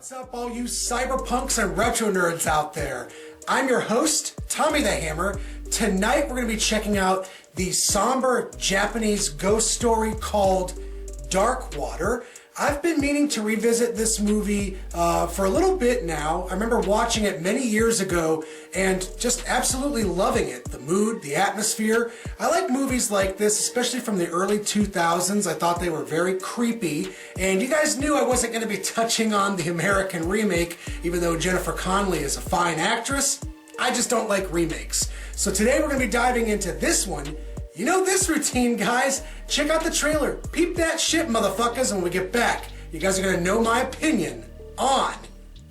What's up, all you cyberpunks and retro nerds out there? I'm your host, Tommy the Hammer. Tonight we're going to be checking out the somber Japanese ghost story called Dark Water. I've been meaning to revisit this movie for a little bit now. I remember watching it many years ago and just absolutely loving it. The mood, the atmosphere. I like movies like this, especially from the early 2000s. I thought they were very creepy. And you guys knew I wasn't going to be touching on the American remake, even though Jennifer Connelly is a fine actress. I just don't like remakes. So today we're going to be diving into this one. You know this routine, guys. Check out the trailer. Peep that shit, motherfuckers, and when we get back, you guys are gonna know my opinion on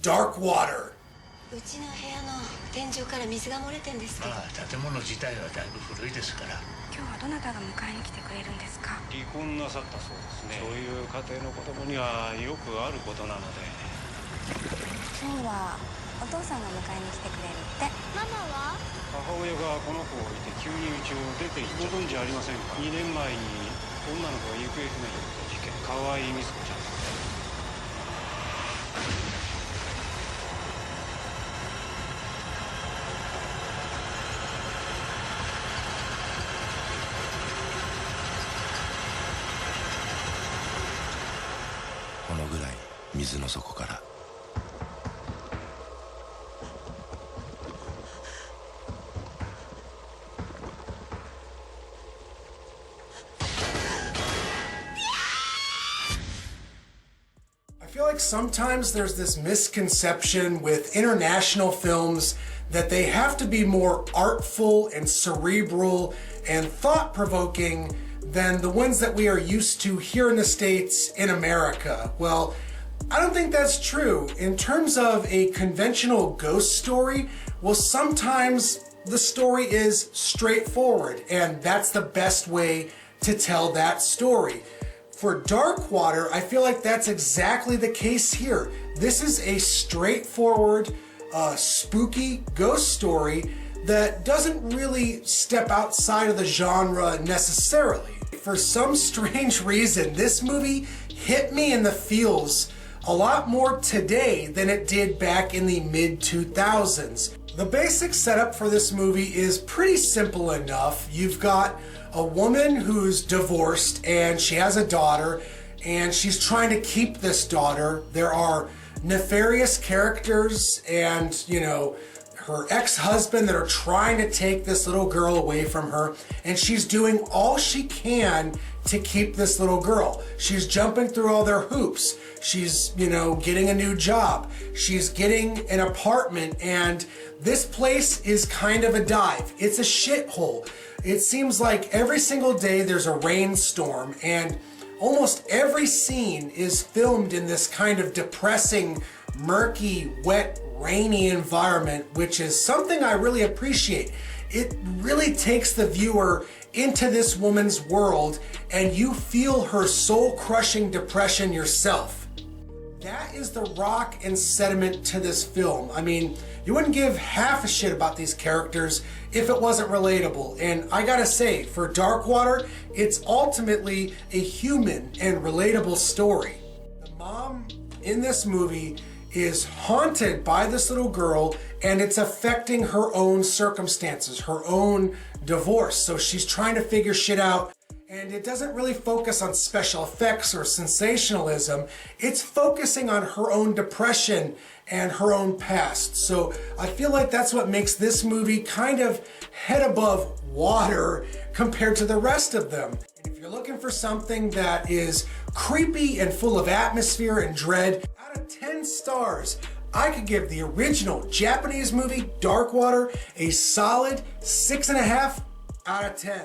Dark Water. うちの部屋の天井から水が漏れてんですけど。建物自体はだいぶ古いですから。今日はどなたが迎えに来てくれるんですか。離婚なさったそうですね。そういう家庭の子供にはよくあることなので。今日はお父さんが迎えに来てくれるって。ママは？母親がこの子を置いて急に家を出て行っちゃった。ご存知ありませんか？2年前に女の子が行方不明になった事件。河合美津子ちゃん。このぐらい水の底から。I feel like sometimes there's this misconception with international films that they have to be more artful and cerebral and thought-provoking than the ones that we are used to here in the States in America. Well, I don't think that's true. In terms of a conventional ghost story, well, sometimes the story is straightforward, and that's the best way to tell that story. For Dark Water, I feel like that's exactly the case here. This is a straightforward, spooky ghost story that doesn't really step outside of the genre necessarily. For some strange reason, this movie hit me in the feels a lot more today than it did back in the mid-2000s. The basic setup for this movie is pretty simple enough. You've got a woman who's divorced and she has a daughter and she's trying to keep this daughter. There are nefarious characters and, you know, her ex-husband that are trying to take this little girl away from her, and she's doing all she can to keep this little girl. She's jumping through all their hoops. She's, you know, getting a new job. She's getting an apartment, and this place is kind of a dive. It's a shithole. It seems like every single day there's a rainstorm, and almost every scene is filmed in this kind of depressing, murky, wet, rainy environment, which is something I really appreciate. It really takes the viewer into this woman's world, and you feel her soul-crushing depression yourself. That is the rock and sediment to this film. I mean, you wouldn't give half a shit about these characters if it wasn't relatable. And I gotta say, for Dark Water, it's ultimately a human and relatable story. The mom in this movie is haunted by this little girl, and it's affecting her own circumstances, her own divorce. So she's trying to figure shit out, and it doesn't really focus on special effects or sensationalism. It's focusing on her own depression and her own past. So I feel like that's what makes this movie kind of head above water compared to the rest of them. And if you're looking for something that is creepy and full of atmosphere and dread, out of 10 stars, I could give the original Japanese movie Dark Water a solid 6.5 out of 10.